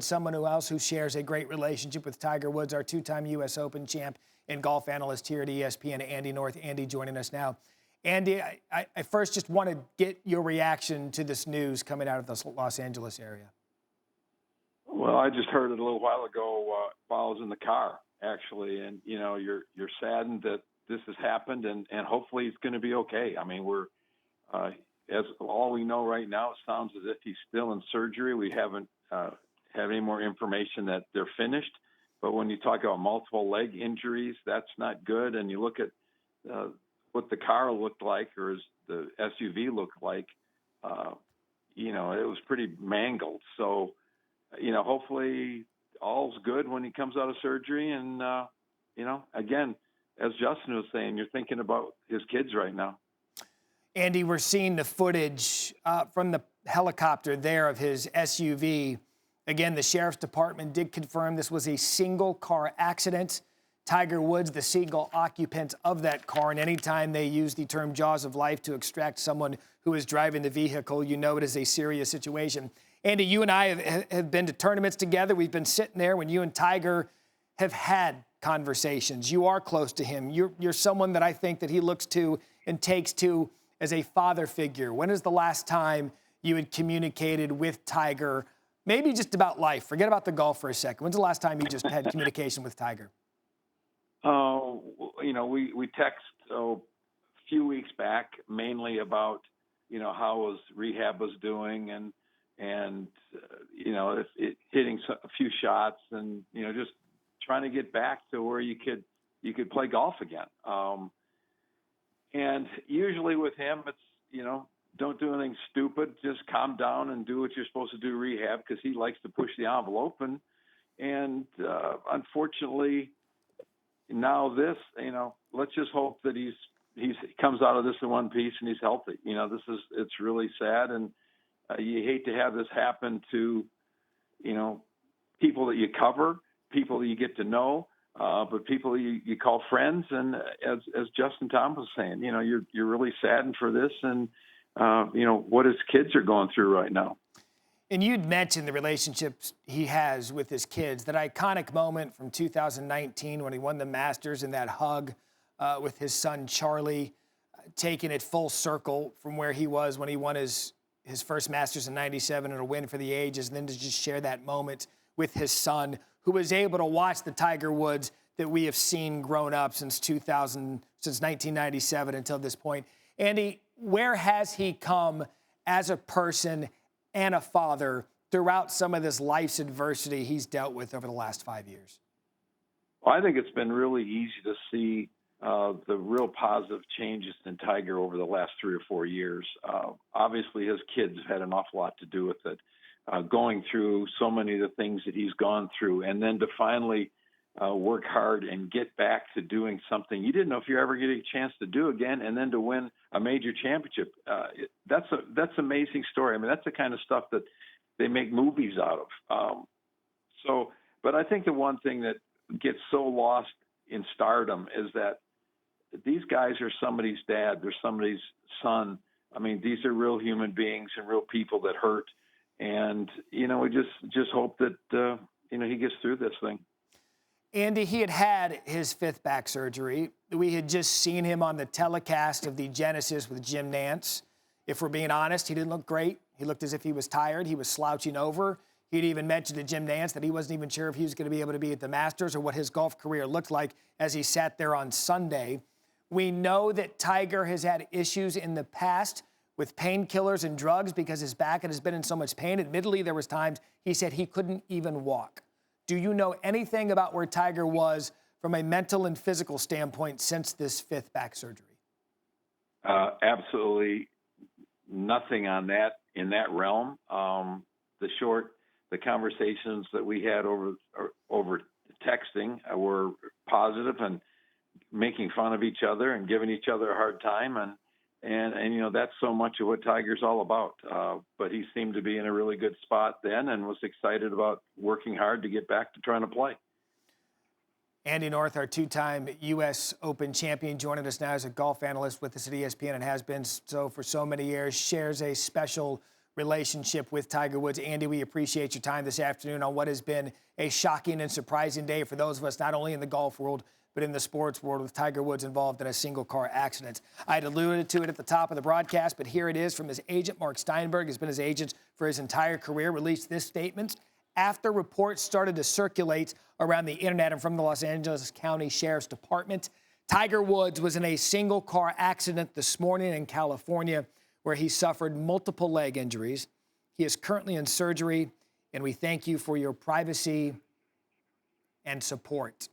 Someone who shares a great relationship with Tiger Woods, our two-time U.S. Open champ and golf analyst here at ESPN, Andy North. Andy joining us now. Andy, I first just want to get your reaction to this news coming out of the Los Angeles area. Well, I just heard it a little while ago while I was in the car, actually, and you're saddened that this has happened, and hopefully it's going to be okay. I mean, we're as all we know right now, it sounds as if he's still in surgery. We haven't have any more information that they're finished. But when you talk about multiple leg injuries, that's not good. And you look at what the car looked like, or as the SUV looked like, it was pretty mangled. So, hopefully all's good when he comes out of surgery. And, again, as Justin was saying, you're thinking about his kids right now. Andy, we're seeing the footage from the helicopter there of his SUV. Again, the sheriff's department did confirm this was a single car accident. Tiger Woods, the single occupant of that car, and anytime they use the term jaws of life to extract someone who is driving the vehicle, you know it is a serious situation. Andy, you and I have been to tournaments together. We've been sitting there when you and Tiger have had conversations. You are close to him. You're someone that I think that he looks to and takes to as a father figure. When is the last time you had communicated with Tiger, maybe just about life? Forget about the golf for a second. When's the last time you just had communication with Tiger? We text a few weeks back, mainly about, how his rehab was doing and hitting a few shots and, just trying to get back to where you could play golf again. And usually with him, it's, don't do anything stupid. Just calm down and do what you're supposed to do, rehab, because he likes to push the envelope. And unfortunately, now this, let's just hope that he comes out of this in one piece and he's healthy. It's really sad, and you hate to have this happen to, people that you cover, people that you get to know, but people you call friends. And as Justin Tom was saying, you're really saddened for this, and what his kids are going through right now. And you'd mentioned the relationships he has with his kids, that iconic moment from 2019 when he won the Masters and that hug with his son, Charlie, taking it full circle from where he was when he won his first Masters in '97 and a win for the ages, and then to just share that moment with his son, who was able to watch the Tiger Woods that we have seen grown up since 1997 until this point. Andy, where has he come as a person and a father throughout some of this life's adversity he's dealt with over the last 5 years? Well, I think it's been really easy to see the real positive changes in Tiger over the last 3 or 4 years. Obviously, his kids have had an awful lot to do with it, going through so many of the things that he's gone through, and then to finally work hard and get back to doing something you didn't know if you're ever getting a chance to do again, and then to win a major championship. That's an amazing story. I mean, that's the kind of stuff that they make movies out of. But I think the one thing that gets so lost in stardom is that these guys are somebody's dad. They're somebody's son. I mean, these are real human beings and real people that hurt. And, we just hope that, he gets through this thing. Andy, he had his 5th back surgery. We had just seen him on the telecast of the Genesis with Jim Nantz. If we're being honest, he didn't look great. He looked as if he was tired. He was slouching over. He'd even mentioned to Jim Nantz that he wasn't even sure if he was going to be able to be at the Masters or what his golf career looked like as he sat there on Sunday. We know that Tiger has had issues in the past with painkillers and drugs because his back has been in so much pain. Admittedly, there was times he said he couldn't even walk. Do you know anything about where Tiger was from a mental and physical standpoint since this 5th back surgery? Absolutely nothing on that in that realm. The conversations that we had over texting were positive and making fun of each other and giving each other a hard time, and that's so much of what Tiger's all about. But he seemed to be in a really good spot then and was excited about working hard to get back to trying to play. Andy North, our two-time U.S. Open champion, joining us now as a golf analyst with us at ESPN and has been so for so many years, shares a special relationship with Tiger Woods. Andy, we appreciate your time this afternoon on what has been a shocking and surprising day for those of us not only in the golf world, but in the sports world, with Tiger Woods involved in a single car accident. I had alluded to it at the top of the broadcast, but here it is from his agent. Mark Steinberg has been his agent for his entire career, released this statement after reports started to circulate around the internet and from the Los Angeles County Sheriff's Department. Tiger Woods was in a single car accident this morning in California where he suffered multiple leg injuries. He is currently in surgery, and we thank you for your privacy and support.